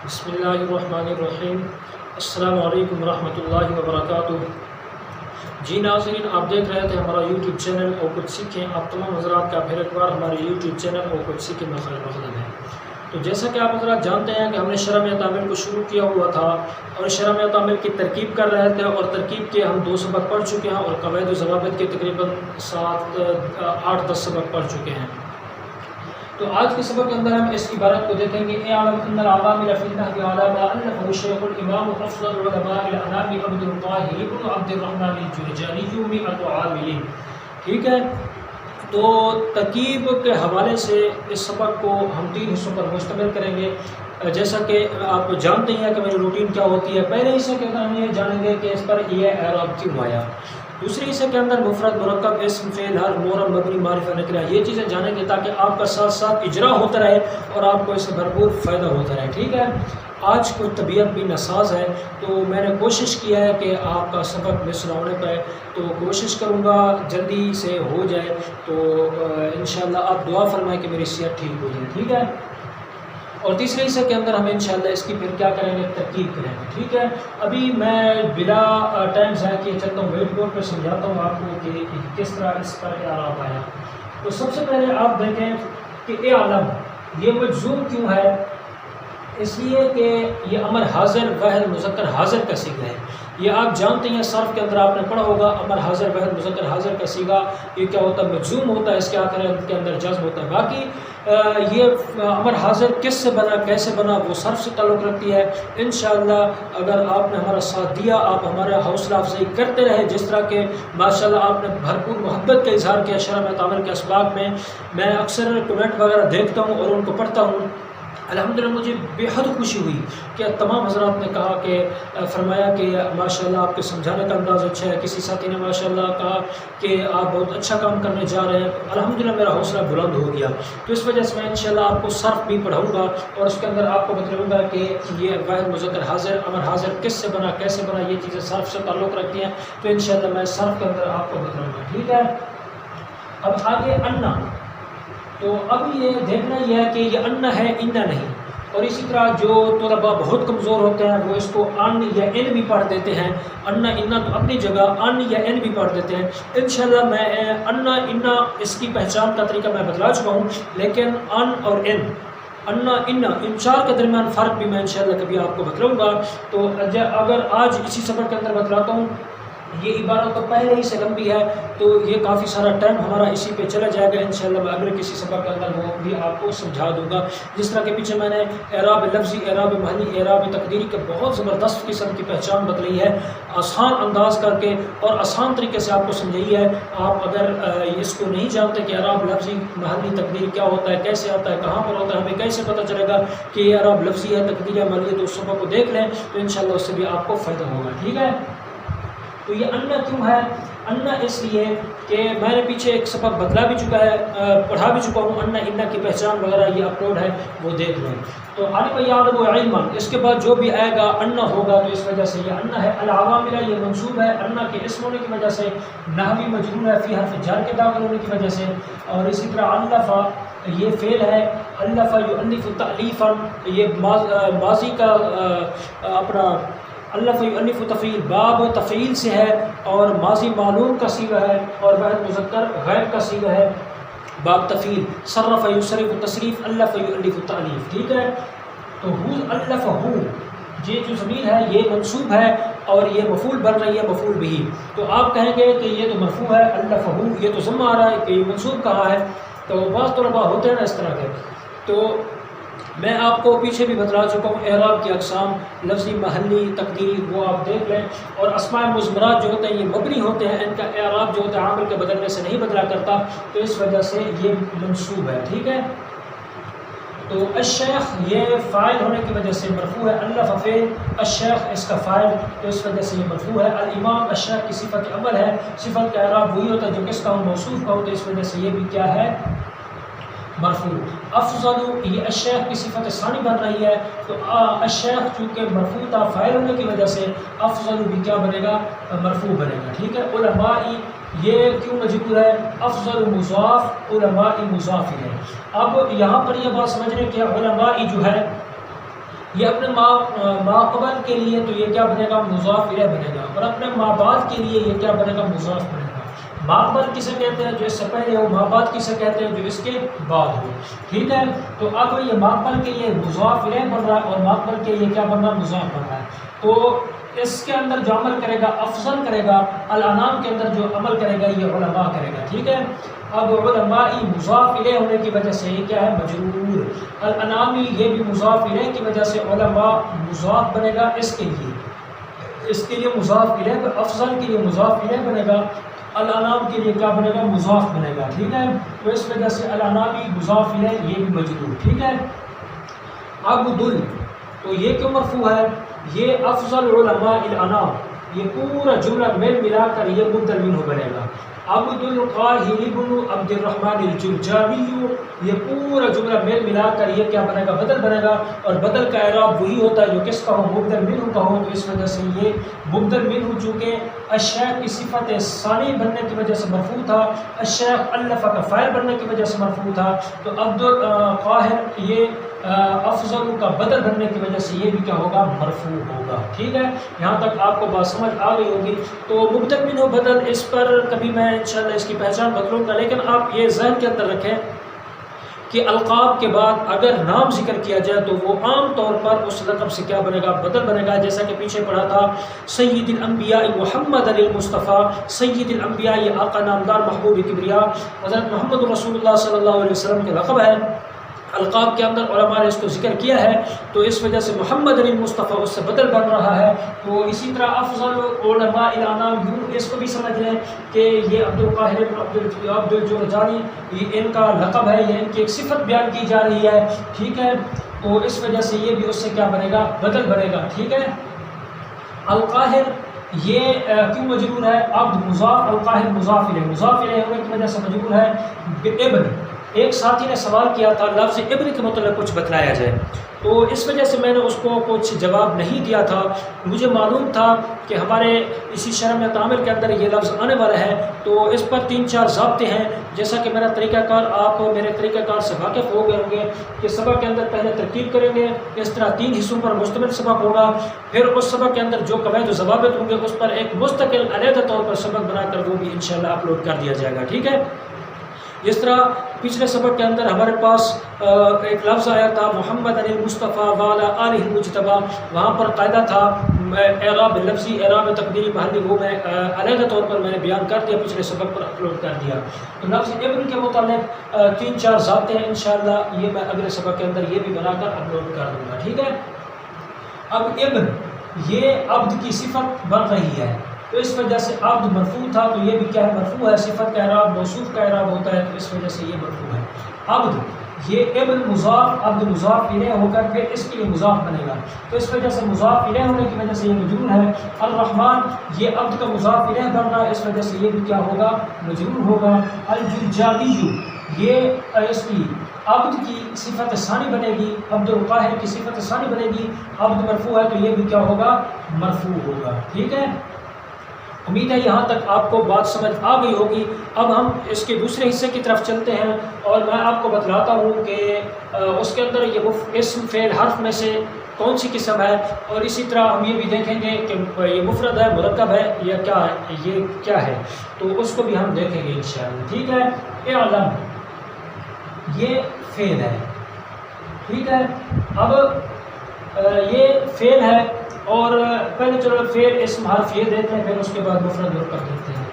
بسم اللہ الرحمن الرحیم۔ السلام علیکم ورحمۃ اللہ وبرکاتہ۔ جی ناظرین، آپ دیکھ رہے تھے ہمارا یوٹیوب چینل اور کچھ سیکھیں۔ آپ تمام حضرات کا پھر ایک بار ہمارے یوٹیوب چینل اور کچھ سیکھیں میں خیر مقدم ہے۔ تو جیسا کہ آپ حضرات جانتے ہیں کہ ہم نے شرح میں تعمیل کو شروع کیا ہوا تھا اور شرح میں تعمیل کی ترکیب کر رہے تھے، اور ترکیب کے ہم 2 سبق پڑھ چکے ہیں اور قواعد و ضوابط کے تقریباً 8-10 سبق پڑھ چکے ہیں۔ تو آج کے سبق کے اندر ہم اس عبارت کو دیکھیں گے، اعلم ان العوامل فی النحو علی ما الفه الشیخ الامام افضل علماء الانام عبد القاہر بن عبد الرحمن الجرجانی مئۃ عامل۔ ٹھیک ہے، تو ترکیب کے حوالے سے اس سبق کو ہم 3 حصوں پر مشتمل کریں گے۔ جیسا کہ آپ جانتے ہیں کہ میری روٹین کیا ہوتی ہے، پہلے حصے کے اندر ہم یہ جانیں گے کہ اس پر یہ اعراب کیوں آیا، دوسرے حصے کے اندر مفرد، مرکب، اسم، فعل، حرف، مورب، مبنی، معرفہ، نکرہ، یہ چیزیں جانیں گے تاکہ آپ کا ساتھ ساتھ اجرا ہوتا رہے اور آپ کو اس سے بھرپور فائدہ ہوتا رہے۔ ٹھیک ہے، آج کوئی طبیعت بھی ناساز ہے تو میں نے کوشش کیا ہے کہ آپ کا سبق مس نہ ہونے پائے، تو کوشش کروں گا جلدی سے ہو جائے، تو انشاءاللہ آپ دعا فرمائیں کہ میری صحت ٹھیک ہو جائے۔ ٹھیک ہے، اور تیسرے حصے کے اندر ہم انشاءاللہ اس کی پھر کیا کریں گے، ترکیب کریں گے۔ ٹھیک ہے، ابھی میں بلا ٹائم ضائع کیے چلتا ہوں، ویٹ بورڈ پہ سمجھاتا ہوں آپ کو کہ کس طرح اس پر اعراب آیا۔ تو سب سے پہلے آپ دیکھیں کہ اعلم یہ مجزوم کیوں ہے، اس لیے کہ یہ امر حاضر واحد مذکر حاضر کا صیغہ ہے۔ یہ آپ جانتے ہیں، صرف کے اندر آپ نے پڑھا ہوگا، امر حاضر واحد مذکر حاضر کا صیغہ یہ کیا ہوتا ہے، مجزوم ہوتا ہے، اس کے آخر کے اندر جزم ہوتا ہے۔ باقی یہ امر حاضر کس سے بنا، کیسے بنا، وہ صرف سے تعلق رکھتی ہے۔ انشاءاللہ اگر آپ نے ہمارا ساتھ دیا، آپ ہمارا حوصلہ افزائی کرتے رہے، جس طرح کہ ماشاءاللہ آپ نے بھرپور محبت کا اظہار کیا شرح میں تعمیل کے اسباق میں اکثر کمنٹ وغیرہ دیکھتا ہوں اور ان کو پڑھتا ہوں۔ الحمدللہ مجھے بے حد خوشی ہوئی کہ تمام حضرات نے کہا کہ فرمایا کہ ماشاءاللہ آپ کے سمجھانے کا انداز اچھا ہے، کسی ساتھی نے ماشاءاللہ کہا کہ آپ بہت اچھا کام کرنے جا رہے ہیں۔ الحمدللہ میرا حوصلہ بلند ہو گیا، تو اس وجہ سے میں انشاءاللہ آپ کو صرف بھی پڑھاؤں گا اور اس کے اندر آپ کو بتاؤں گا کہ یہ واحد مذکر حاضر، امر حاضر کس سے بنا، کیسے بنا، یہ چیزیں صرف سے تعلق رکھتی ہیں، تو انشاءاللہ میں صرف کے اندر آپ کو بتاؤں گا۔ ٹھیک ہے، اب آگے انا، تو اب یہ دیکھنا یہ ہے کہ یہ انا ہے، انا نہیں۔ اور اسی طرح جو طلباء بہت کمزور ہوتے ہیں وہ اس کو ان یا ان بھی پڑھ دیتے ہیں، انا انا تو اپنی جگہ، ان یا ان بھی پڑھ دیتے ہیں۔ انشاءاللہ میں انا انا اس کی پہچان کا طریقہ میں بتلا چکا ہوں، لیکن ان اور ان، انا انا، ان 4 کے درمیان فرق بھی میں انشاءاللہ کبھی آپ کو بتلاؤں گا۔ تو اگر آج اسی سبق کے اندر بتلاتا ہوں، یہ عبارت تو پہلے ہی سے لمبی ہے تو یہ کافی سارا ٹائم ہمارا اسی پہ چلا جائے گا۔ انشاءاللہ میں اگلے کسی سبق کے اندر وہ بھی آپ کو سمجھا دوں گا، جس طرح کہ پیچھے میں نے اعراب لفظی، اعراب محلی، اعراب تقدیری کے بہت زبردست قسم کی پہچان بتلائی ہے، آسان انداز کر کے اور آسان طریقے سے آپ کو سمجھائی ہے۔ آپ اگر اس کو نہیں جانتے کہ اعراب لفظی محلی تقدیری کیا ہوتا ہے، کیسے آتا ہے، کہاں پر ہوتا ہے، ہمیں کیسے پتہ چلے گا کہ یہ اعراب لفظی ہے، تقدیری ہے، محلی ہے، تو اس سبق کو دیکھ لیں تو انشاءاللہ اس سے بھی آپ کو فائدہ ہوگا۔ ٹھیک ہے، تو یہ انا کیوں ہے، انا اس لیے کہ میں نے پیچھے ایک سبق بتلا بھی چکا ہے، پڑھا بھی چکا ہوں، انا انا کی پہچان وغیرہ یہ اپلوڈ ہے، وہ دیکھ لیں۔ تو عالم یعلم علما، اس کے بعد جو بھی آئے گا انا ہوگا، تو اس وجہ سے یہ انا ہے۔ العوامل یہ منصوب ہے انا کے اسم ہونے کی وجہ سے، نحوی مجرور ہے فی حرف جر کے داخل ہونے کی وجہ سے، اور اسی طرح الفا یہ فعل ہے، الف یؤلف تألیفا، یہ ماضی کا اپنا الف یؤلف تفعیل، باب تفعیل سے ہے اور ماضی معلوم کا صیغہ ہے اور واحد مذکر غیب کا صیغہ ہے، باب تفعیل، صرف یصرف تصریف، الف یؤلف تألیف۔ ٹھیک ہے، تو ہو الف ہو، یہ جو ضمیر ہے یہ منصوب ہے اور یہ مفعول بن رہی ہے، مفعول بھی، تو آپ کہیں گے کہ یہ تو مرفوع ہے، الف ہو یہ تو ضمہ آ رہا ہے کہ یہ منصوب کہاں ہے، تو بعض طلباء ہوتے ہیں نا اس طرح کے۔ تو میں آپ کو پیچھے بھی بتلا چکا ہوں اعراب کی اقسام، لفظی، محلی، تقدیری، وہ آپ دیکھ لیں، اور اسماء مضمرات جو ہوتے ہیں یہ مبنی ہوتے ہیں، ان کا اعراب جو ہوتا ہے عامل کے بدلنے سے نہیں بدلا کرتا، تو اس وجہ سے یہ منصوب ہے۔ ٹھیک ہے، تو الشیخ یہ فاعل ہونے کی وجہ سے مرفوع ہے، الف فعل، الشیخ اس کا فاعل، تو اس وجہ سے یہ مرفوع ہے۔ الامام الشیخ کی صفت عمل ہے، صفت کا اعراب وہی ہوتا ہے جو کس کا ہو، موصوف کا ہو، تو اس وجہ سے یہ بھی کیا ہے، مرفوع۔ افضل یہ الشیخ کی صفت ثانی بن رہی ہے، تو الشیخ چونکہ مرفوع تھا فاعل ہونے کی وجہ سے افضل بھی کیا بنے گا، مرفوع بنے گا۔ ٹھیک ہے، علمائی یہ کیوں مجرور ہے، افضل مضاف، علمائی مضاف ہے۔ اب یہاں پر یہ بات سمجھنے کہ علمائی جو ہے یہ اپنے ما قبل کے لیے تو یہ کیا بنے گا؟ مضاف الیہ بنے گا، اور اپنے ما بعد کے لیے یہ کیا بنے گا؟ مضاف بنے گا۔ ما قبل کسے کہتے ہیں؟ جو اس سے پہلے ہو، ما بعد کسے کہتے ہیں؟ جو اس کے بعد ہو، ٹھیک ہے؟ تو اب یہ ما قبل کے لیے مضاف الیہ بن رہا ہے اور ما قبل کے لیے کیا بن رہا ہے؟ مضاف بن رہا ہے۔ تو اس کے اندر جو عمل کرے گا، افضل کرے گا، الانام کے اندر جو عمل کرے گا یہ علماء کرے گا، ٹھیک ہے؟ اب علمائی مضاف الیہ ہونے کی وجہ سے یہ کیا ہے؟ مجرور۔ الانامی یہ بھی مضاف الیہ کی وجہ سے علماء مضاف بنے گا اس کے لیے مضاف الیہ، افضل کے لیے مضاف الیہ بنے گا، الانام کے لیے کیا بنے گا؟ مضاف بنے گا، ٹھیک ہے؟ تو اس وجہ سے الانامی مضاف الیہ یہ بھی مجرور، ٹھیک ہے؟ عبدل تو یہ کیوں مرفوع ہے؟ یہ افضل علماء الانام، یہ پورا جملہ مل ملا کر یہ مبدل منہ بنے گا۔ عبد القاہر بن عبد الرحمن الجرجانی، یہ پورا جملہ مل ملا کر یہ کیا بنے گا؟ بدل بنے گا، اور بدل کا اعراب وہی ہوتا ہے جو کس کا ہو؟ مبدل منہ کا ہو۔ تو اس وجہ سے یہ مبدل منہ چونکہ الشیخ کی صفت ثانی بننے کی وجہ سے مرفوع تھا، الشیخ الف کا فاعل بننے کی وجہ سے مرفوع تھا، تو عبد القاہر یہ افضل کا بدل بننے کی وجہ سے یہ بھی کیا ہوگا؟ مرفوع ہوگا، ٹھیک ہے؟ یہاں تک آپ کو بات سمجھ آ گئی ہوگی۔ تو مبدل منہ بدل، اس پر کبھی میں انشاءاللہ اس کی پہچان بدلوں گا، لیکن آپ یہ ذہن کے اندر رکھیں کہ القاب کے بعد اگر نام ذکر کیا جائے تو وہ عام طور پر اس لقب سے کیا بنے گا؟ بدل بنے گا، جیسا کہ پیچھے پڑھا تھا سید الانبیاء محمد علی المصطفیٰ، سید الانبیاء یہ آقا نامدار محبوب کبریا حضرت محمد رسول اللہ صلی اللہ علیہ وسلم کے لقب ہے۔ القاب کے اندر علماء نے اس کو ذکر کیا ہے، تو اس وجہ سے محمد علی مصطفیٰ اس سے بدل بن رہا ہے۔ تو اسی طرح افضل علماء الانام یوں اس کو بھی سمجھ لیں کہ یہ عبد القاہر عبد الجرجانی یہ ان کا لقب ہے، یہ ان کی ایک صفت بیان کی جا رہی ہے، ٹھیک ہے؟ تو اس وجہ سے یہ بھی اس سے کیا بنے گا؟ بدل بنے گا، ٹھیک ہے؟ القاہر یہ کیوں مجرور ہے؟ عبد مضاف، القاہر مضاف الیہ ہونے کی وجہ سے مجرور ہے۔ ابن، ایک ساتھی نے سوال کیا تھا لفظ ابن کے متعلق کچھ بتلایا جائے، تو اس وجہ سے میں نے اس کو کچھ جواب نہیں دیا تھا۔ مجھے معلوم تھا کہ ہمارے اسی شرح میں تعامل کے اندر یہ لفظ آنے والا ہے، تو اس پر 3-4 ضابطے ہیں، جیسا کہ میرا طریقہ کار آپ میرے طریقہ کار سے واقف ہو گئے ہوں گے کہ سبق کے اندر پہلے ترتیب کریں گے، اس طرح 3 حصوں پر مشتمل سبق ہوگا، پھر اس سبق کے اندر جو قواعد و ضوابط ہوں گے اس پر ایک مستقل علیحدہ طور پر سبق بنا کر وہ بھی انشاءاللہ اپلوڈ کر دیا جائے گا، ٹھیک ہے؟ جس طرح پچھلے سبق کے اندر ہمارے پاس ایک لفظ آیا تھا محمد علی مصطفیٰ والا آلہ المجتبیٰ، وہاں پر قاعدہ تھا اعراب لفظی، اعراب تقدیری، محلی، وہ میں علیحدہ طور پر میں نے بیان کر دیا، پچھلے سبق پر اپلوڈ کر دیا۔ تو لفظ ابن کے متعلق 3-4 ضابطے ہیں، انشاءاللہ یہ میں اگلے سبق کے اندر یہ بھی بنا کر اپلوڈ کر دوں گا، ٹھیک ہے؟ اب ابن یہ عبد کی صفت بن رہی ہے، تو اس وجہ سے عبد مرفوع تھا، تو یہ بھی کیا ہے؟ مرفوع ہے، صفت کا اعراب موصوف کا اعراب ہوتا ہے، تو اس وجہ سے یہ مرفوع ہے۔ عبد یہ ابن مضاف، عبد مضاف الیہ ہو کر پھر اس کے لیے مضاف بنے گا، تو اس وجہ سے مضاف الیہ ہونے کی وجہ سے یہ مجرور ہے۔ الرحمن یہ عبد کا مضاف الیہ بن رہا ہے، اس وجہ سے یہ بھی کیا ہوگا؟ مجرور ہوگا۔ الجرجانی یہ اس کی عبد کی صفت ثانی بنے گی، عبد القاہر کی صفت ثانی بنے گی، عبد مرفوع ہے تو یہ بھی کیا ہوگا؟ مرفوع ہوگا، ٹھیک ہے؟ امید ہے یہاں تک آپ کو بات سمجھ آ گئی ہوگی۔ اب ہم اس کے دوسرے حصے کی طرف چلتے ہیں، اور میں آپ کو بتلاتا ہوں کہ اس کے اندر یہ اسم فعل حرف میں سے کون سی قسم ہے، اور اسی طرح ہم یہ بھی دیکھیں گے کہ یہ مفرد ہے، مرکب ہے، یا کیا ہے، یہ کیا ہے، تو اس کو بھی ہم دیکھیں گے انشاءاللہ، ٹھیک ہے؟ اعلم یہ فعل ہے، ٹھیک ہے؟ اب یہ فعل ہے، اور پہلے چلو فعل اسم حرف یہ دیتے ہیں، پھر اس کے بعد مفرد مرکب دیتے ہیں۔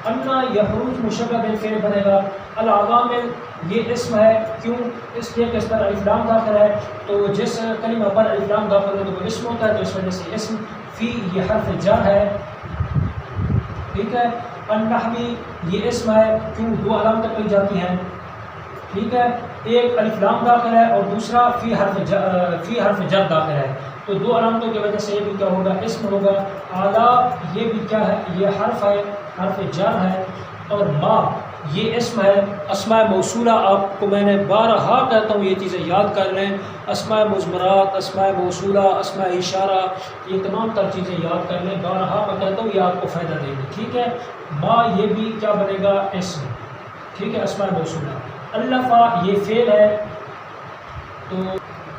انا یخرج مشبہ بالفعل بنے گا۔ العوامل یہ اسم ہے، کیوں؟ اس لیے کہ اس پر الف لام داخل ہے، تو جس کلمہ پر الف لام داخل ہے تو وہ اسم ہوتا ہے، تو اس وجہ سے اسم۔ فی یہ حرف جر ہے، ٹھیک ہے؟ النحوی یہ اسم ہے، کیوں؟ 2 علامتیں پائی جاتی ہیں، ٹھیک ہے؟ ایک الف لام داخل ہے اور دوسرا فی حرف جر داخل ہے، تو 2 علامتوں کی وجہ سے یہ بھی کیا ہوگا؟ اسم ہوگا۔ اعلیٰ یہ بھی کیا ہے؟ یہ حرف ہے، حرف جر ہے، اور ما یہ اسم ہے۔ اسماء موصولہ آپ کو میں نے بارہا کہتا ہوں یہ چیزیں یاد کر لیں، اسماء مضمرات، اسماء موصولہ، اسماء اشارہ، یہ تمام تر چیزیں یاد کر لیں، بارہا میں کہتا ہوں، یہ آپ کو فائدہ دے گی، ٹھیک ہے؟ ما یہ بھی کیا بنے گا؟ اسم، ٹھیک ہے؟ اسماء موصولہ۔ الفا یہ فعل ہے، تو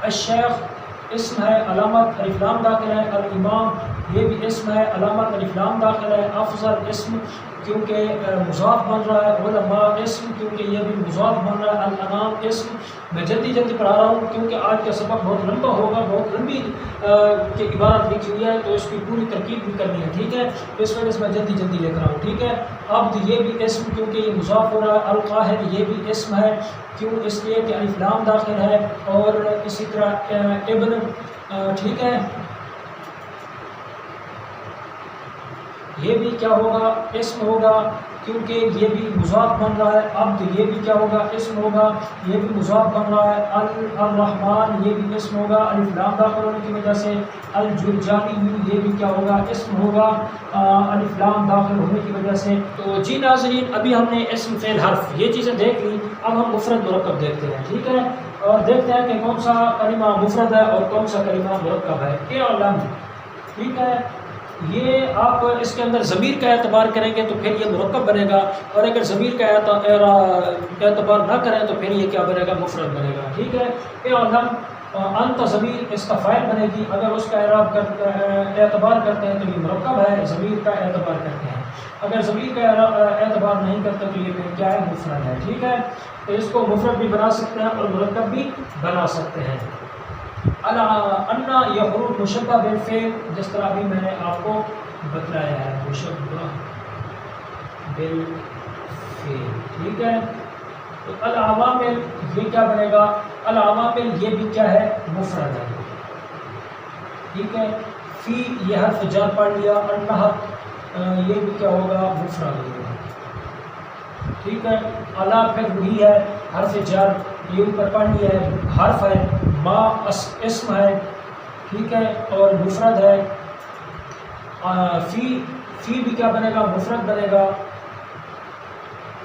الشیخ اسم ہے، علامت الف لام داخل ہے، الامام یہ بھی اسم ہے، علامت الف لام داخل ہے، افضل اسم کیونکہ مضاف بن رہا ہے، علماء اسم کیونکہ یہ بھی مضاف بن رہا ہے، الانام اسم۔ میں جلدی جلدی پڑھا رہا ہوں کیونکہ آج کا سبق بہت لمبا ہوگا، بہت لمبی کی عبارت لکھی ہوئی ہے تو اس کی پوری ترکیب بھی کرنی ہے، ٹھیک ہے، تو اس وجہ سے میں جلدی جلدی لکھ رہا ہوں، ٹھیک ہے۔ عبد یہ بھی اسم کیونکہ یہ مضاف ہو رہا ہے، القاہر یہ بھی اسم ہے، کیوں؟ اس لیے کہ الف لام داخل ہے، اور اسی طرح ابن، ٹھیک ہے، یہ بھی کیا ہوگا؟ اسم ہوگا کیونکہ یہ بھی مضاف بن رہا ہے۔ عبد یہ بھی کیا ہوگا؟ اسم ہوگا، یہ بھی مضاف بن رہا ہے۔ الرحمن یہ بھی اسم ہوگا الف لام داخل ہونے کی وجہ سے۔ الجرجانی یہ بھی کیا ہوگا؟ اسم ہوگا الف لام داخل ہونے کی وجہ سے۔ تو جی ناظرین، ابھی ہم نے اسم فعل حرف یہ چیزیں دیکھ لی، اب ہم مفرد مرکب دیکھتے ہیں، ٹھیک ہے، اور دیکھتے ہیں کہ کون سا کلمہ مفرد ہے اور کون سا کلمہ مرکب ہے۔ اعلم، ٹھیک ہے، یہ آپ اس کے اندر ضمیر کا اعتبار کریں گے تو پھر یہ مرکب بنے گا، اور اگر ضمیر کا اعتبار نہ کریں تو پھر یہ کیا بنے گا؟ مفرد بنے گا، ٹھیک ہے۔ اعلم، انت ضمیر اس کا فاعل بنے گی، اگر اس کا اعتبار کرتے ہیں تو یہ مرکب ہے، ضمیر کا اعتبار کرتے ہیں، اگر ضمیر کا اعتبار نہیں کرتے تو یہ پھر کیا ہے؟ مفرد ہے، ٹھیک ہے۔ تو اس کو مفرد بھی بنا سکتے ہیں اور مرکب بھی بنا سکتے ہیں۔ انا یہ حروف مشبہ بالفعل، جس طرح ابھی میں نے آپ کو بتلایا ہے، مشبہ بالفعل، ٹھیک ہے۔ تو العوامل یہ کیا بنے گا؟ العوامل یہ بھی کیا ہے؟ مفرد ہے، ٹھیک ہے۔ فی یہ حرف جر پڑھ لیا، النحت یہ بھی کیا ہوگا؟ مفرد ہوگا، ٹھیک ہے۔ الا پھر وہی ہے، حرف جر یہ اوپر پڑھ لیا ہے، حرف ہے، ما اسم ہے، ٹھیک ہے، اور مفرد ہے۔ فی بھی کیا بنے گا؟ مفرد بنے گا،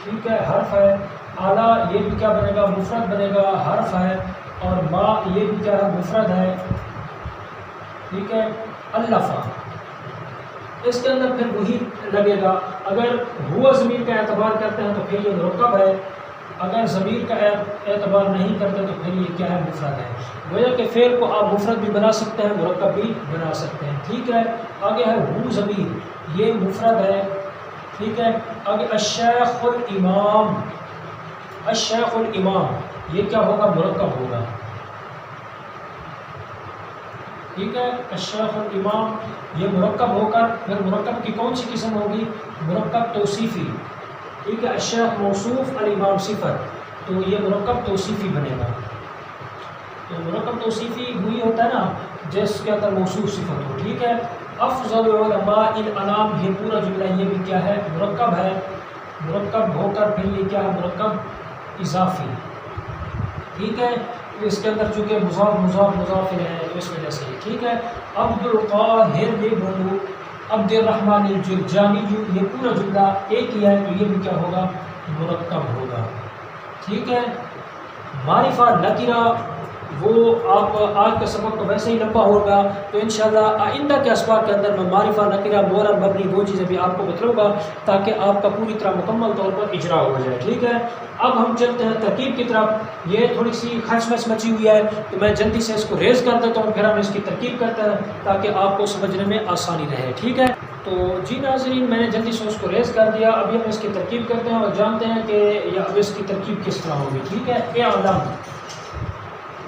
ٹھیک ہے، حرف ہے۔ اعلیٰ یہ بھی کیا بنے گا؟ مفرد بنے گا، حرف ہے، اور ما یہ بھی کیا ہے؟ مفرد ہے، ٹھیک ہے۔ الفا اس کے اندر پھر وہی لگے گا، اگر ہوا ضمیر کا اعتبار کرتے ہیں تو پھر یہ مرکب ہے، اگر ضمیر کا اعتبار نہیں کرتے تو پھر یہ کیا ہے؟ مفرد ہے۔ گویا کہ فعل کو آپ مفرد بھی بنا سکتے ہیں، مرکب بھی بنا سکتے ہیں، ٹھیک ہے۔ آگے ہے ہو ضمیر، یہ مفرد ہے، ٹھیک ہے۔ آگے الشیخ الامام، الشیخ الامام یہ کیا ہوگا؟ مرکب ہوگا، ٹھیک ہے۔ الشیخ الامام یہ مرکب ہو کر پھر مرکب کی کون سی قسم ہوگی؟ مرکب توصیفی، ٹھیک ہے۔ الشیخ موصوف، الامام صفت، تو یہ مرکب توصیفی بنے گا۔ تو مرکب توصیفی وہی ہوتا ہے نا جس کے اندر موصوف صفت ہو، ٹھیک ہے۔ افضل علماء الانام یہ پورا جملہ یہ بھی کیا ہے؟ مرکب ہے، مرکب ہو کر پھر یہ کیا ہے؟ مرکب اضافی، ٹھیک ہے۔ اس کے اندر چونکہ مضاف ہے تو اس وجہ سے، ٹھیک ہے۔ عبد القاہر بن عبد الرحمن الجرجانی یہ پورا جملہ ایک ہی ہے تو یہ بھی کیا ہوگا؟ مرکب ہوگا، ٹھیک ہے۔ معرفہ نکرہ وہ آپ آج کا سبق تو ویسے ہی لمبا ہوگا، تو انشاءاللہ آئندہ کے اسباق کے اندر میں معرفہ نکرہ مورب مبنی وہ چیزیں بھی آپ کو بتلاؤں گا تاکہ آپ کا پوری طرح مکمل طور پر اجرا ہو جائے، ٹھیک ہے۔ اب ہم چلتے ہیں ترکیب کی طرف، یہ تھوڑی سی خچ مچی ہوئی ہے تو میں جلدی سے اس کو ریز کر دیتا ہوں، پھر ہم اس کی ترکیب کرتے ہیں تاکہ آپ کو سمجھنے میں آسانی رہے، ٹھیک ہے۔ تو جی ناظرین، میں نے جلدی سے اس کو ریز کر دیا، ابھی ہم اس کی ترکیب کرتے ہیں اور جانتے ہیں کہ اب اس کی ترکیب کس طرح ہوگی، ٹھیک ہے۔ اعلم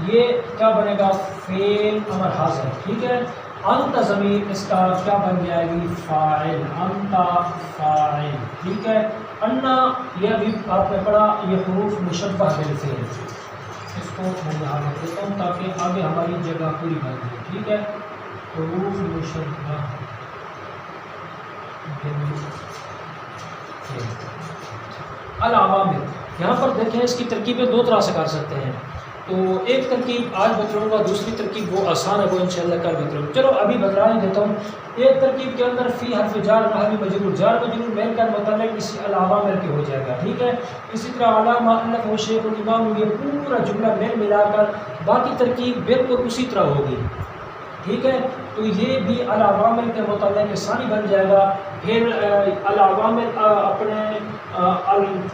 یہ کیا بنے گا؟ فعل امر حاضر، ٹھیک ہے۔ انت ضمیر اس کا کیا بن جائے گی؟ فاعل، انت فاعل، ٹھیک ہے۔ انا یہ ابھی آپ نے پڑھا، یہ حروف مشبہ بالفعل، اس کو میں یہاں لکھ دیتا ہوں تاکہ آگے ہماری جگہ پوری بن جائے، ٹھیک ہے۔ حروف مشبہ العوامل، یہاں پر دیکھیں اس کی ترکیبیں دو طرح سے کر سکتے ہیں، تو ایک ترکیب آج بتلاؤں گا، دوسری ترکیب وہ آسان ہے، وہ انشاءاللہ کل بتلاؤں گا۔ چلو ابھی بتلا ہی دیتا ہوں۔ ایک ترکیب کے اندر فی حرف جار محل مجرور، جار مجرور مل کر متعلق اسی العوامل کے ہو جائے گا، ٹھیک ہے۔ اسی طرح علامہ الف و شیخ الامام، یہ پورا جملہ ملا کر باقی ترکیب بالکل اسی طرح ہوگی، ٹھیک ہے۔ تو یہ بھی العوامل کے متعلق ثانی بن جائے گا، پھر العوامل اپنے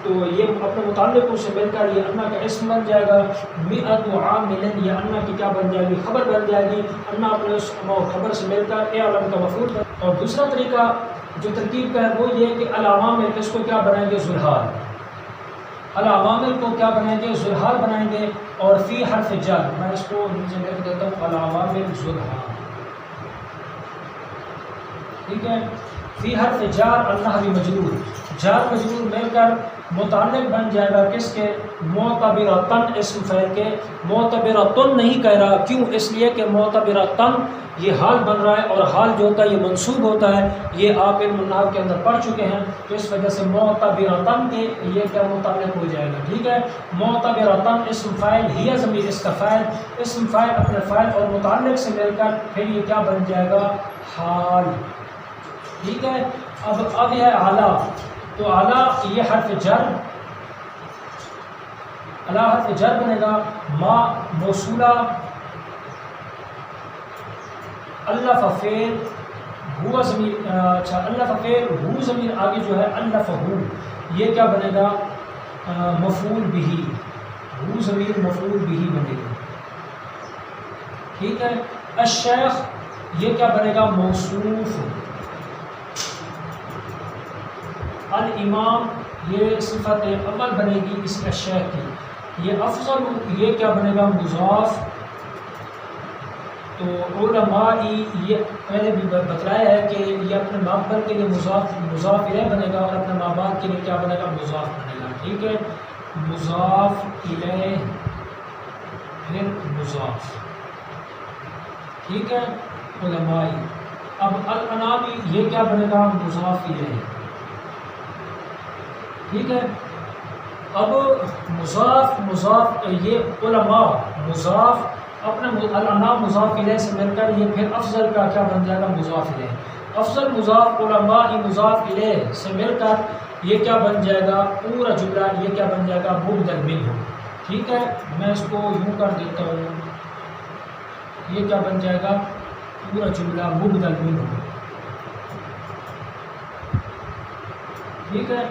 تو یہ اپنے متعلقوں سے مل کر یہ انا کا اسم بن جائے گا. مئۃ عامل یہ انا کی کیا بن جائے گی؟ خبر بن جائے گی. انا اپنے اس خبر سے مل کر اعلم کا مفعول بن. اور دوسرا طریقہ جو ترکیب کا ہے وہ یہ کہ العوامل اس کو کیا بنائیں گے؟ ذوالحال. العوامل کو کیا بنائیں گے؟ ذوالحال بنائیں گے. اور فی حرف جر میں اس کو نیچے لکھ دیتا ہوں العوامل ذوالحال. ٹھیک ہے. فی حرف جار النحو مجرور جار مجرور مل کر متعلق بن جائے گا کس کے؟ معتبرتن اسم فعل کے. معتبرتن نہیں کہہ رہا، کیوں؟ اس لیے کہ معتبرتن یہ حال بن رہا ہے اور حال جو ہوتا ہے یہ منصوب ہوتا ہے. یہ آپ علم النحو کے اندر پڑھ چکے ہیں، تو اس وجہ سے معتبرتن کے یہ کیا متعلق ہو جائے گا. ٹھیک ہے. معتبرتن اسم فاعل ہی ضمیر اس کا فاعل، اسم فاعل اپنے فاعل اور متعلق سے مل کر پھر یہ کیا بن جائے گا؟ حال. ٹھیک ہے. اب یہ ہے اعلیٰ. تو اعلیٰ یہ حرف جر، اعلیٰ حرف جر بنے گا. ما موصولہ الف فعل ہوا ضمیر، اچھا الف فعل ہو ضمیر آگے جو ہے الف ہو یہ کیا بنے گا؟ مفعول بہ. ہو ضمیر مفعول بہ بنے گا. ٹھیک ہے. الشیخ یہ کیا بنے گا؟ موصوف. الامام یہ صفت اول بنے گی اس الشیخ کی. یہ افضل یہ کیا بنے گا؟ مضاف. تو علمائی یہ پہلے بھی بتلایا ہے کہ یہ اپنے مابر کے لیے مضاف الیہ بنے گا اور اپنے مابعد کے لیے کیا بنے گا؟ مضاف بنے گا. ٹھیک ہے. مضاف الیہ پھر مضاف. ٹھیک ہے. علمائی. اب الانامی یہ کیا بنے گا؟ مضاف الیہ. ٹھیک ہے. اب مضاف یہ علماء مضاف اپنے الانام مضاف الیہ سے مل کر یہ پھر افضل کا کیا بن جائے گا؟ مضاف الیہ. افضل مضاف علماء مضاف الیہ سے مل کر یہ کیا بن جائے گا؟ پورا جملہ یہ کیا بن جائے گا؟ مبدل منہ. ٹھیک ہے. میں اس کو یوں کر دیتا ہوں، یہ کیا بن جائے گا؟ پورا جملہ مبدل منہ. ٹھیک ہے.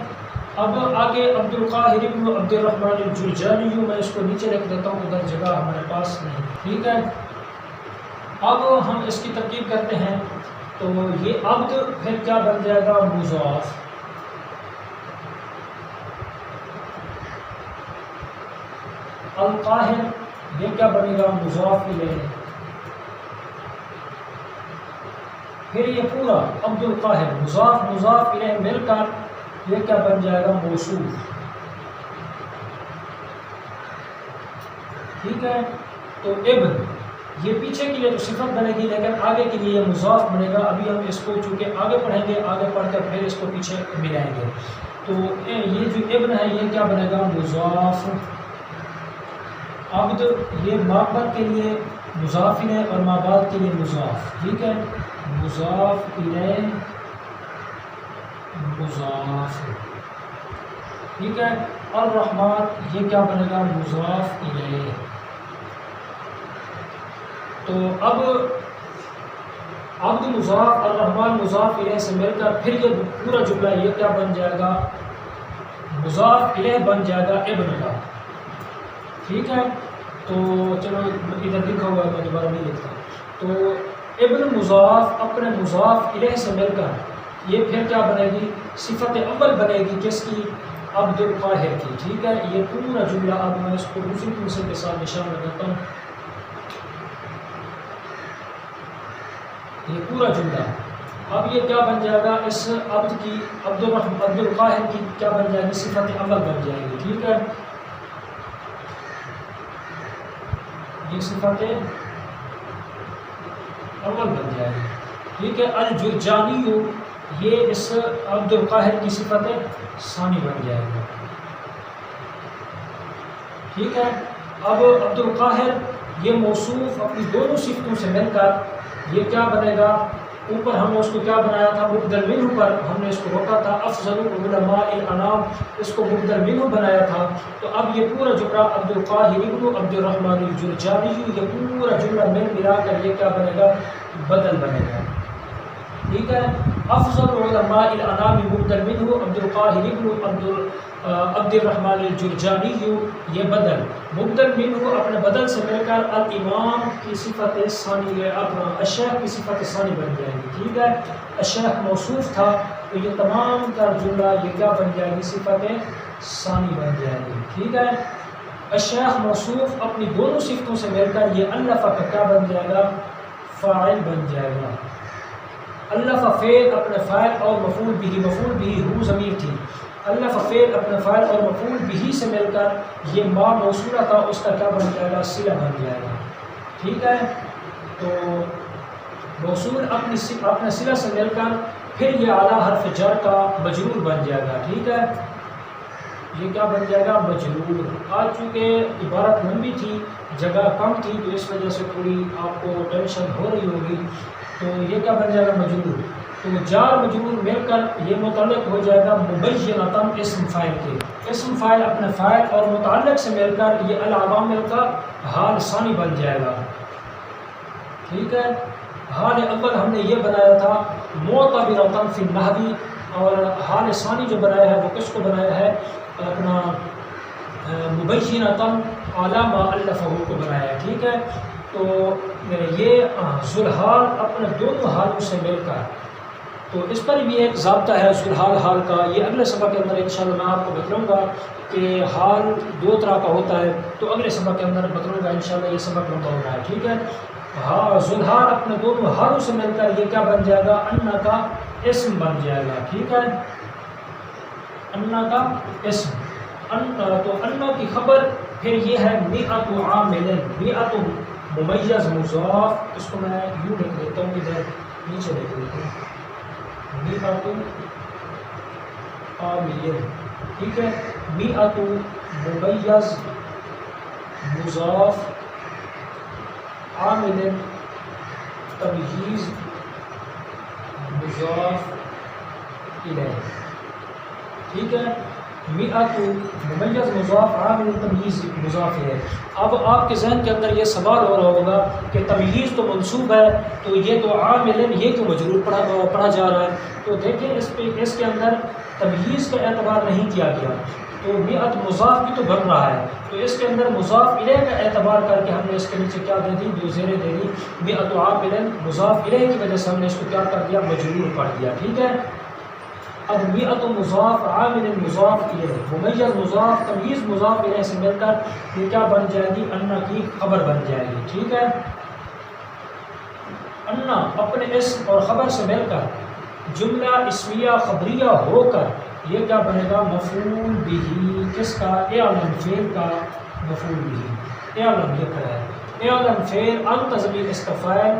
اب آگے عبد القاہر بن عبد الرحمن الجرجانی، میں اس کو نیچے رکھ دیتا ہوں، ادھر جگہ ہمارے پاس نہیں. ٹھیک ہے. اب ہم اس کی ترکیب کرتے ہیں. تو یہ عبد پھر کیا بن جائے گا؟ مضاف. القاہر یہ کیا بنے گا؟ مضاف الیہ. پھر یہ پورا عبد القاہر مضاف الیہ مل کر یہ کیا بن جائے گا؟ موصوف. ٹھیک ہے. تو ابن یہ پیچھے کے لیے تو صفت بنے گی، لیکن آگے کے لیے یہ مضاف بنے گا. ابھی ہم اس کو چونکہ آگے پڑھیں گے، آگے پڑھ کر پھر اس کو پیچھے ملائیں گے. تو یہ جو ابن ہے یہ کیا بنے گا؟ مضاف. عبد یہ مابعد کے لیے مضاف الیہ اور مابعد کے لیے مضاف. ٹھیک ہے. مضاف الیہ مضاف. ٹھیک ہے. الرحمن یہ کیا بنے گا؟ مضاف الیہ. تو اب عبد مضاف الرحمن مضاف الیہ سے مل کر پھر یہ پورا جملہ یہ کیا بن جائے گا؟ مضاف الیہ بن جائے گا ابن کا. ٹھیک ہے. تو چلو ادھر لکھا ہوا ہے، میں دوبارہ نہیں لکھتا. تو ابن مضاف اپنے مضاف الیہ سے مل کر یہ پھر کیا بنے گی؟ صفت اول بنے گی کس کی؟ عبد القاہر کی. ٹھیک ہے. یہ پورا جملہ اب میں اس کو دوسری پنسل کے ساتھ نشان لگاتا ہوں. یہ پورا جملہ اب یہ کیا بن جائے گا؟ اس عبد کی عبد القاہر کی کیا بن جائے گی؟ صفت اول بن جائے گی. ٹھیک ہے. یہ صفت اول بن جائے گی. ٹھیک ہے. الجرجانی یہ اس عبد القاہر کی صفت ثانی بن جائے گا. ٹھیک ہے. اب عبد القاہر یہ موصوف اپنی دونوں صفتوں سے مل کر یہ کیا بنے گا؟ اوپر ہم نے اس کو کیا بنایا تھا؟ مبدل منہ پر ہم نے اس کو روکا تھا. افضل علماء الانام اس کو مبدل منہ بنایا تھا. تو اب یہ پورا جملہ عبد القاہر بن عبد الرحمن الجرجانی یہ پورا جملہ مل ملا کر یہ کیا بنے گا؟ بدل بنے گا. ٹھیک ہے. افضل علماء الانام مبدل منہ عبد القاہر ابن عبد الرحمن الجرجانی، یہ بدل مبدل منہ اپنے بدل سے مل کر الامام کی صفت ثانی ہے، اپنا الشیخ کی صفت ثانی بن جائے گی. ٹھیک ہے. الشیخ موصوف تھا تو یہ تمام کا جملہ یہ کیا بن جائے گی؟ صفت ثانی بن جائے گی. ٹھیک ہے. الشیخ موصوف اپنی دونوں صفتوں سے مل کر یہ الف کا کیا بن جائے گا؟ فاعل بن جائے گا. الف فعل اپنے فاعل اور مفعول بھی ہو ضمیر تھی. الف فعل اپنے فاعل اور مفعول بھی سے مل کر یہ ما موصولہ تھا، اس کا کیا بن جائے گا؟ صلہ بن جائے گا. ٹھیک ہے. تو موصول اپنے صلہ سے مل کر پھر یہ اعلیٰ حرف جر کا مجرور بن جائے گا. ٹھیک ہے. یہ کیا بن جائے گا؟ مجرور. آج چونکہ عبارت لمبی تھی، جگہ کم تھی، تو اس وجہ سے تھوڑی آپ کو ٹینشن ہو رہی ہوگی. تو یہ کیا بن جائے گا؟ مجرور. تو جار مجرور مل کر یہ متعلق ہو جائے گا مبینۃً اسم فاعل کے. اسم فاعل اپنے فاعل اور متعلق سے مل کر یہ العوامل کا حال ثانی بن جائے گا. ٹھیک ہے. حال اول ہم نے یہ بنایا تھا معتبرۃً فی النحو، اور حال ثانی جو بنایا ہے وہ کس کو بنایا ہے؟ اپنا مبینۃً علی ما الفہ کو بنایا ہے. ٹھیک ہے. تو یہ ذوالحال اپنے دونوں حالوں سے مل کر، تو اس پر بھی ایک ضابطہ ہے ذوالحال حال کا. یہ اگلے سبق کے اندر انشاءاللہ میں آپ کو بتاؤں گا کہ حال دو طرح کا ہوتا ہے، تو اگلے سبق کے اندر بتاؤں گا انشاءاللہ. یہ سبق لمبا ہو رہا ہے. ٹھیک ہے. ہاں ذوالحال اپنے دونوں حالوں سے مل کر یہ کیا بن جائے گا؟ انا کا اسم بن جائے گا. ٹھیک ہے. انا کا اسم. تو انا کی خبر پھر یہ ہے مئۃ عامل. مئۃ ممیز مضاف، اس کو میں یوں لکھ دیتا ہوں، ادھر نیچے لکھ دیتا ہوں، مئۃ عامل. ٹھیک ہے. مئۃ ممیز مضاف عامل تمییز مضاف الیہ. ٹھیک ہے. مئۃ ممیز مضاف عامل تمییز مضاف الیہ. اب آپ کے ذہن کے اندر یہ سوال ہو رہا ہوگا کہ تمییز تو منصوب ہے، تو یہ تو عامل یہ کیوں مجرور پڑھا جا رہا ہے؟ تو دیکھیں اس کے اندر تمییز کا اعتبار نہیں کیا گیا، تو مئۃ مضاف بھی تو بن رہا ہے، تو اس کے اندر مضاف الیہ کا اعتبار کر کے ہم نے اس کے نیچے کیا دے دی؟ دو زیریں دے دی. مئۃ عامل مضاف الیہ کی وجہ سے ہم نے اس کو کیا کر دیا؟ مجرور پڑھ دیا. ٹھیک ہے. اب مئۃ مضاف عامل مضاف الیہ ممیز مضاف تمییز مضاف الیہ سے مل کر یہ کیا بن جائے گی؟ انا کی خبر بن جائے گی. ٹھیک ہے. انا اپنے اسم اور خبر سے مل کر جملہ اسمیہ خبریہ ہو کر یہ کیا بنے گا؟ مفعول بھی. کس کا؟ اعلم فعل کا مفعول بھی. اعلم یہ کیا ہے؟ اعلم فعل، انت ضمیر اس کا فاعل،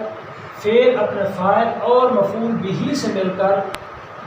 فعل اپنے فاعل اور مفعول بھی سے مل کر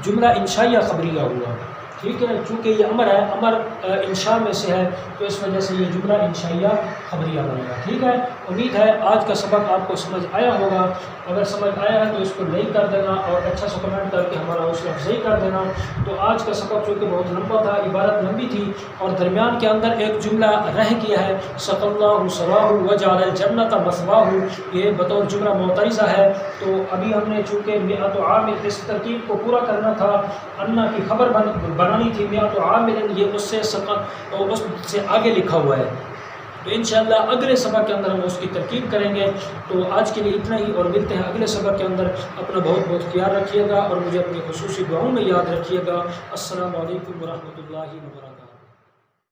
جملہ انشائیہ خبریہ ہوا. ٹھیک ہے. چونکہ یہ امر ہے، امر انشاء میں سے ہے، تو اس وجہ سے یہ جملہ انشائیہ خبریہ بنے گا. ٹھیک ہے. امید ہے آج کا سبق آپ کو سمجھ آیا ہوگا. اگر سمجھ آیا ہے تو اس کو لائک کر دینا اور اچھا سا کمنٹ کر کے ہمارا حوصلہ افزائی کر دینا. تو آج کا سبق چونکہ بہت لمبا تھا، عبارت لمبی تھی، اور درمیان کے اندر ایک جملہ رہ گیا ہے، سقى الله سراہ وجعل الجنۃ مثواہ، یہ بطور جملہ معترضہ ہے. تو ابھی ہم نے چونکہ مئۃ عامل اس ترکیب کو پورا کرنا تھا، انا کی خبر بنانی تھی، مئۃ عامل یہ اس سے آگے لکھا ہوا ہے. تو انشاءاللہ اگلے سبق کے اندر ہم اس کی ترکیب کریں گے. تو آج کے لیے اتنا ہی، اور ملتے ہیں اگلے سبق کے اندر. اپنا بہت بہت خیال رکھیے گا اور مجھے اپنی خصوصی دعاؤں میں یاد رکھیے گا. السلام علیکم ورحمۃ اللہ وبرکاتہ.